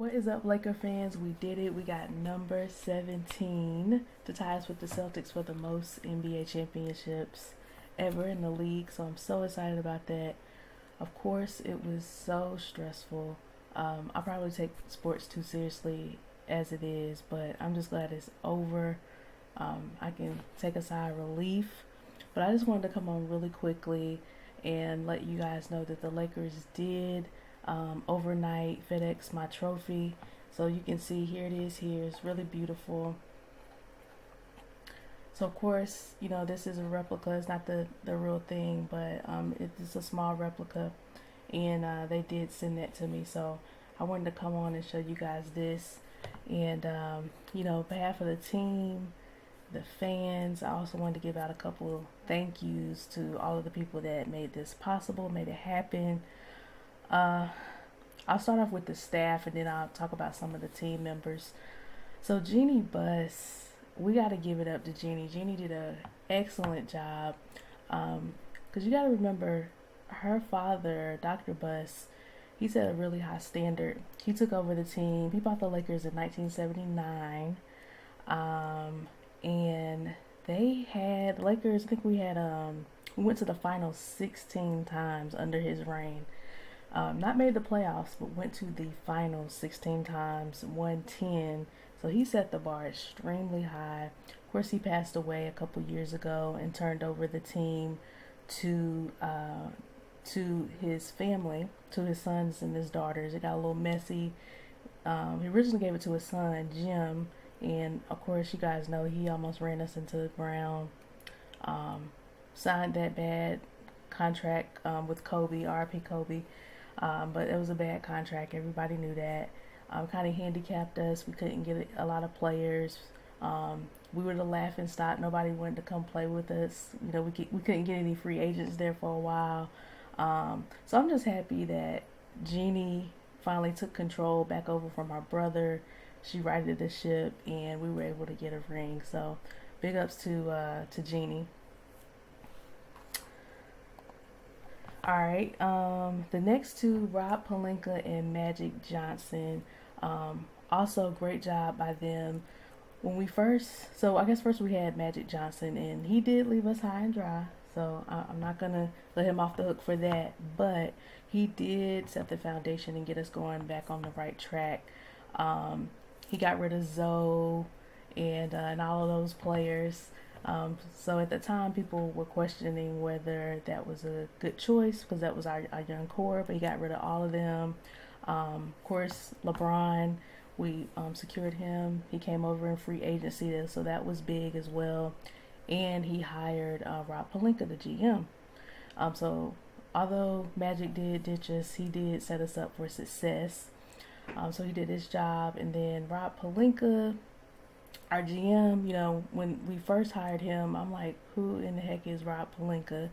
What is up, Laker fans? We did it. We got number 17 to tie us with the Celtics for the most NBA championships ever in the league. So I'm so excited about that. Of course, it was so stressful. I probably take sports too seriously as it is, but I'm just glad it's over. I can take a sigh of relief. But I just wanted to come on really quickly and let you guys know that the Lakers did overnight FedEx my trophy. So you can see here it is here. It's really beautiful. So of course, this is a replica. It's not the real thing, but it's a small replica. And they did send that to me. So I wanted to come on and show you guys this. And, behalf of the team, the fans, I also wanted to give out a couple thank yous to all of the people that made this possible, made it happen. I'll start off with the staff and then I'll talk about some of the team members. So Jeannie Buss, we got to give it up to Jeannie. Jeannie did an excellent job. Because you got to remember, her father, Dr. Buss, he set a really high standard. He took over the team. He bought the Lakers in 1979. And they had, Lakers, I think we went to the finals 16 times under his reign. Not made the playoffs, but went to the finals 16 times, won 10. So he set the bar extremely high. Of course, he passed away a couple years ago and turned over the team to his family, to his sons and his daughters. It got a little messy. He originally gave it to his son, Jim, and of course, you guys know he almost ran us into the ground. Signed that bad contract with Kobe, RP Kobe. But it was a bad contract. Everybody knew that. Kind of handicapped us. We couldn't get a lot of players. We were the laughing stock. Nobody wanted to come play with us. We couldn't get any free agents there for a while. So I'm just happy that Jeannie finally took control back over from our brother. She righted the ship, and we were able to get a ring. So big ups to Jeannie. All right. The next two, Rob Pelinka and Magic Johnson. Also, great job by them. I guess first we had Magic Johnson, and he did leave us high and dry. So I'm not gonna let him off the hook for that. But he did set the foundation and get us going back on the right track. He got rid of Zoe and all of those players. So at the time, people were questioning whether that was a good choice because that was our young core, but he got rid of all of them. Of course, LeBron, we secured him. He came over in free agency, so that was big as well. And he hired Rob Pelinka, the GM. So although Magic did ditch us, he did set us up for success. So he did his job, and then Rob Pelinka, our GM, when we first hired him, I'm like, who in the heck is Rob Pelinka?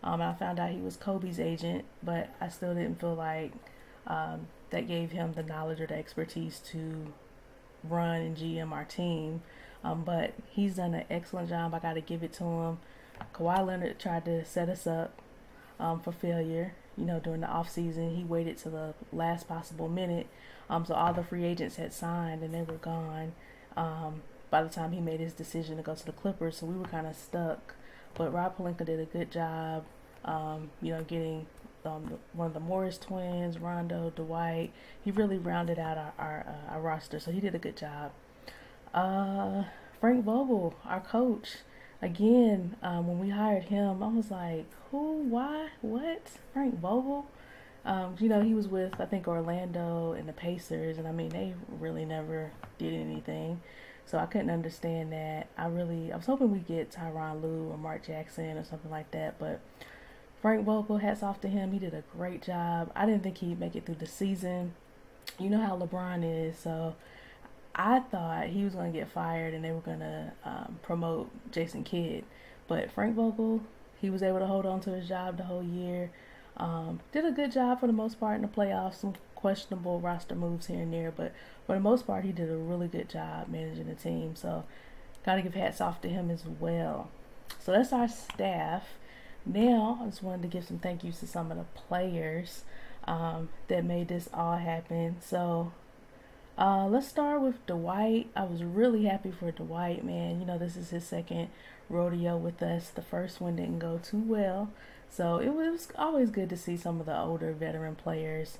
I found out he was Kobe's agent, but I still didn't feel like that gave him the knowledge or the expertise to run and GM our team. But he's done an excellent job. I got to give it to him. Kawhi Leonard tried to set us up for failure. During the off season, he waited to the last possible minute. So all the free agents had signed and they were gone. By the time he made his decision to go to the Clippers, so we were kind of stuck. But Rob Pelinka did a good job, getting one of the Morris twins, Rondo, Dwight. He really rounded out our roster, so he did a good job. Frank Vogel, our coach, again, when we hired him, I was like, who, why, what? Frank Vogel? He was with, I think, Orlando and the Pacers, and they really never did anything. So I couldn't understand that. I was hoping we'd get Tyronn Lue or Mark Jackson or something like that, but Frank Vogel, hats off to him. He did a great job. I didn't think he'd make it through the season. You know how LeBron is, so I thought he was going to get fired and they were going to promote Jason Kidd. But Frank Vogel, he was able to hold on to his job the whole year. Did a good job for the most part in the playoffs. Some questionable roster moves here and there, but for the most part, he did a really good job managing the team. So, got to give hats off to him as well. So that's our staff. Now, I just wanted to give some thank yous to some of the players that made this all happen. So, Let's start with Dwight. I was really happy for Dwight, man. This is his second rodeo with us. The first one didn't go too well. So it was always good to see some of the older veteran players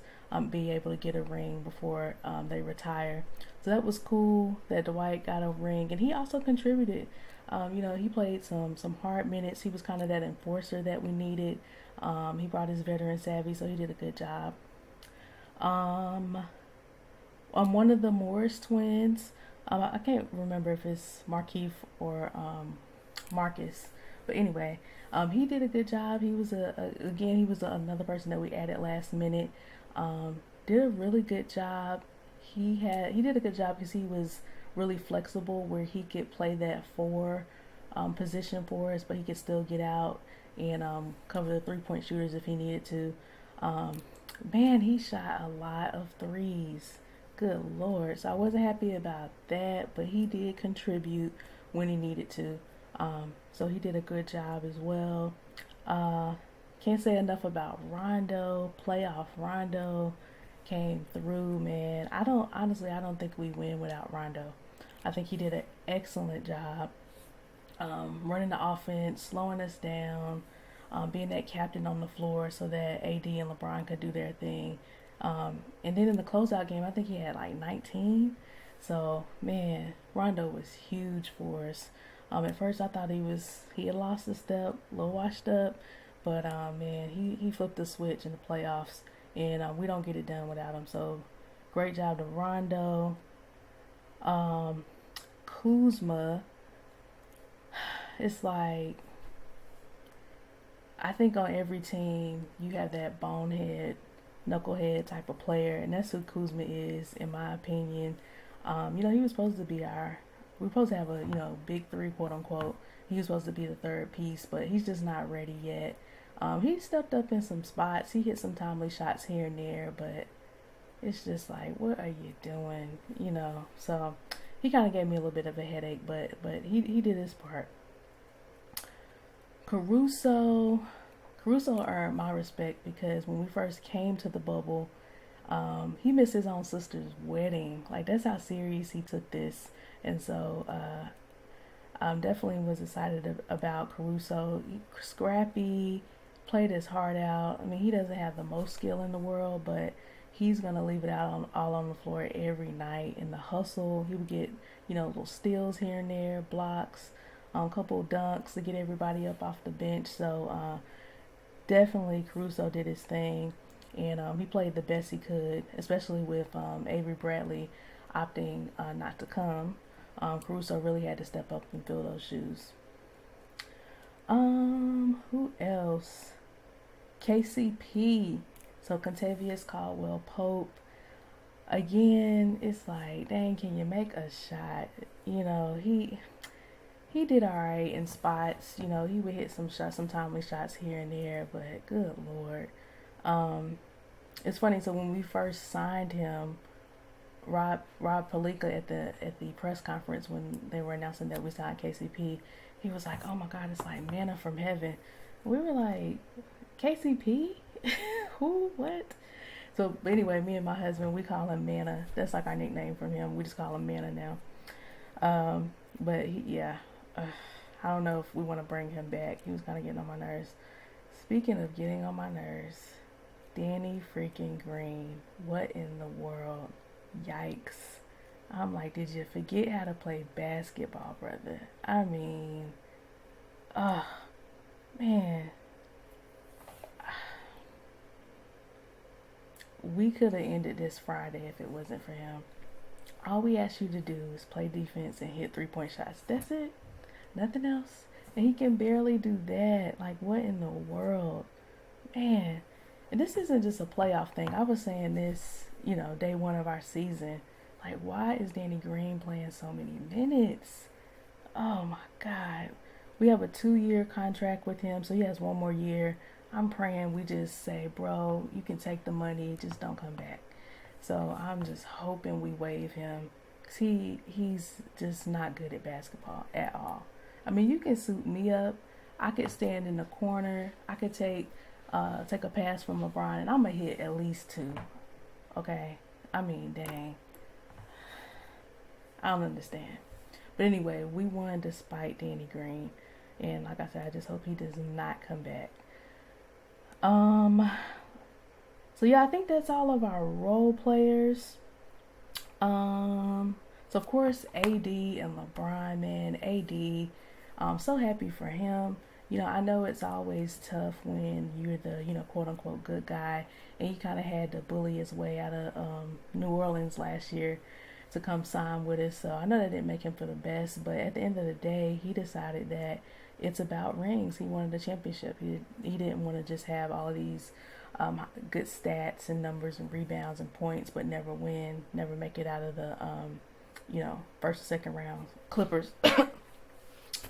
be able to get a ring before they retire. So that was cool that Dwight got a ring. And he also contributed. He played some hard minutes. He was kind of that enforcer that we needed. He brought his veteran savvy, so he did a good job. Um, one of the Morris twins. I can't remember if it's Markeith or Marcus, but anyway, he did a good job. He was again he was another person that we added last minute. Did a really good job. He did a good job because he was really flexible, where he could play that four position for us, but he could still get out and cover the 3-point shooters if he needed to. Um, Man, he shot a lot of threes. Good Lord. So I wasn't happy about that, but he did contribute when he needed to. So he did a good job as well. Uh, can't say enough about Rondo. Playoff Rondo came through, man. I don't think we win without Rondo. I think he did an excellent job running the offense, slowing us down, being that captain on the floor so that AD and LeBron could do their thing. And then in the closeout game, I think he had like 19. So man, Rondo was huge for us. At first, I thought he had lost a step, a little washed up, but man, he flipped the switch in the playoffs, and we don't get it done without him. So great job to Rondo. Um, Kuzma, it's like I think on every team you have that bonehead, knucklehead type of player, and that's who Kuzma is, in my opinion. He was supposed to be we're supposed to have a big three, quote unquote. He was supposed to be the third piece, but he's just not ready yet. He stepped up in some spots. He hit some timely shots here and there, but it's just like, what are you doing? So he kind of gave me a little bit of a headache, but he did his part. Caruso, Caruso earned my respect because when we first came to the bubble, he missed his own sister's wedding. Like, that's how serious he took this. And so definitely was excited about Caruso. Scrappy, played his heart out. I mean, he doesn't have the most skill in the world, but he's gonna leave it out all on the floor every night. In the hustle, he would get little steals here and there, blocks, a couple dunks to get everybody up off the bench. So definitely Caruso did his thing, and he played the best he could, especially with Avery Bradley opting not to come. Caruso really had to step up and fill those shoes. Who else? KCP. So Contavious Caldwell Pope. Again, it's like, dang, can you make a shot? He did all right in spots. He would hit some shots, some timely shots here and there, but good Lord. It's funny. So when we first signed him, Rob Palika at the press conference when they were announcing that we signed KCP, he was like, "Oh my God, it's like manna from heaven." We were like, "KCP? Who? What?" So anyway, me and my husband, we call him Manna. That's like our nickname from him. We just call him Manna now. But I don't know if we want to bring him back. He was kind of getting on my nerves. Speaking of getting on my nerves, Danny freaking Green. What in the world? Yikes. I'm like, did you forget how to play basketball, brother? I mean, oh, man. We could have ended this Friday if it wasn't for him. All we ask you to do is play defense and hit 3-point shots. That's it. Nothing else. And he can barely do that. Like, what in the world? Man. And this isn't just a playoff thing. I was saying this, day one of our season. Like, why is Danny Green playing so many minutes? Oh my God. We have a 2-year contract with him, so he has 1 more year. I'm praying we just say, bro, you can take the money, just don't come back. So I'm just hoping we waive him, because he's just not good at basketball at all. I mean, you can suit me up. I could stand in the corner. I could take a pass from LeBron, and I'm going to hit at least 2. Okay? I mean, dang. I don't understand. But anyway, we won despite Danny Green. And like I said, I just hope he does not come back. So yeah, I think that's all of our role players. So of course AD and LeBron, man, AD, I'm so happy for him. I know it's always tough when you're the, quote unquote good guy, and he kind of had to bully his way out of New Orleans last year to come sign with us. So I know that didn't make him feel the best, but at the end of the day, he decided that it's about rings. He wanted a championship. He didn't want to just have all of these good stats and numbers and rebounds and points, but never win, never make it out of the first or second round Clippers.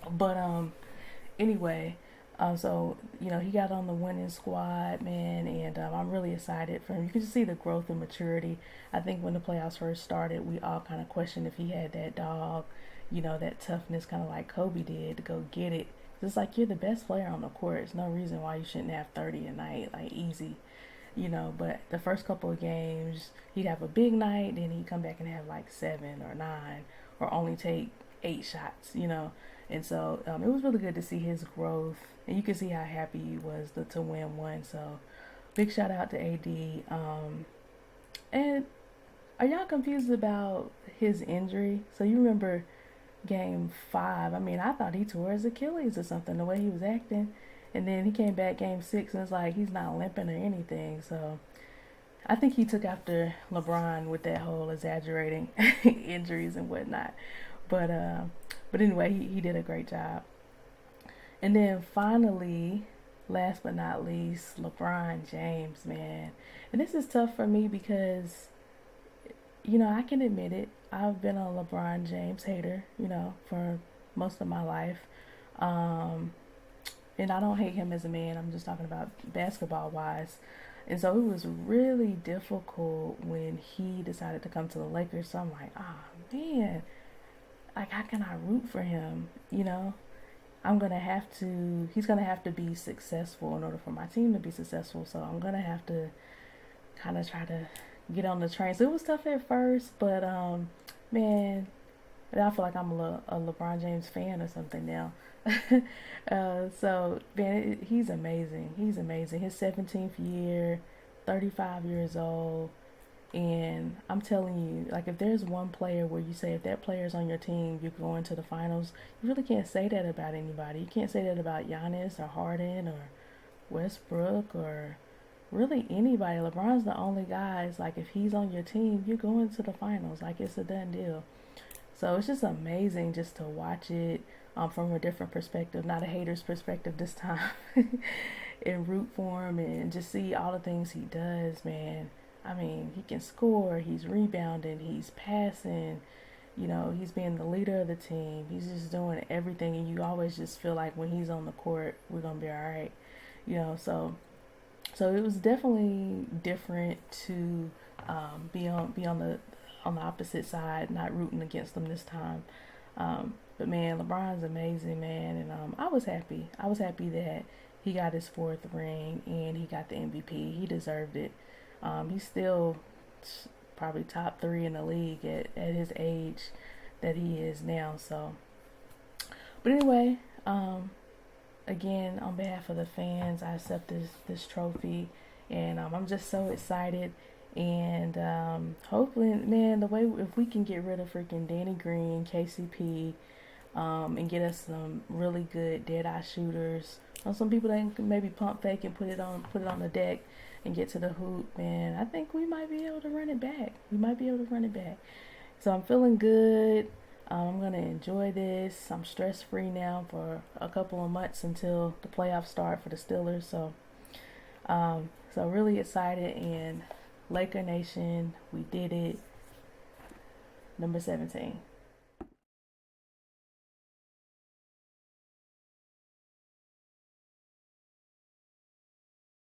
But anyway, so he got on the winning squad, man, and I'm really excited for him. You can just see the growth and maturity. I think when the playoffs first started, we all kind of questioned if he had that dog, that toughness, kind of like Kobe did, to go get it. It's like, you're the best player on the court. There's no reason why you shouldn't have 30 a night, like easy. But the first couple of games, he'd have a big night, then he'd come back and have like 7 or 9, or only take 8 shots, And so it was really good to see his growth, and you can see how happy he was to win one. So big shout out to AD. And are y'all confused about his injury? So you remember game 5? I mean, I thought he tore his Achilles or something, the way he was acting. And then he came back game 6, and it's like he's not limping or anything. So I think he took after LeBron with that whole exaggerating injuries and whatnot. But anyway, he did a great job. And then finally, last but not least, LeBron James, man. And this is tough for me because, I can admit it. I've been a LeBron James hater, for most of my life. And I don't hate him as a man. I'm just talking about basketball-wise. And so it was really difficult when he decided to come to the Lakers. So I'm like, man, like, how can I root for him? He's going to have to be successful in order for my team to be successful. So I'm going to have to kind of try to get on the train. So it was tough at first, but, man, I feel like I'm a LeBron James fan or something now. So, man, he's amazing. He's amazing. His 17th year, 35 years old. And I'm telling you, like, if there's one player where you say if that player's on your team, you're going to the finals, you really can't say that about anybody. You can't say that about Giannis or Harden or Westbrook or really anybody. LeBron's the only guy. It's like, if he's on your team, you're going to the finals. Like, it's a done deal. So it's just amazing just to watch it from a different perspective, not a hater's perspective this time, and root for him and just see all the things he does, man. I mean, he can score, he's rebounding, he's passing, he's being the leader of the team. He's just doing everything, and you always just feel like when he's on the court, we're going to be all right, so it was definitely different to be on the opposite side, not rooting against them this time. But man, LeBron's amazing, man, and I was happy. I was happy that he got his 4th ring and he got the MVP. He deserved it. He's still probably top 3 in the league at his age that he is now. So, but anyway, again, on behalf of the fans, I accept this trophy, and I'm just so excited. And hopefully, man, if we can get rid of freaking Danny Green, KCP, and get us some really good dead-eye shooters, some people that can maybe pump fake and put it on the deck and get to the hoop, man, I think we might be able to run it back. So I'm feeling good. I'm going to enjoy this. I'm stress-free now for a couple of months until the playoffs start for the Steelers. So really excited. And Laker Nation, we did it. Number 17.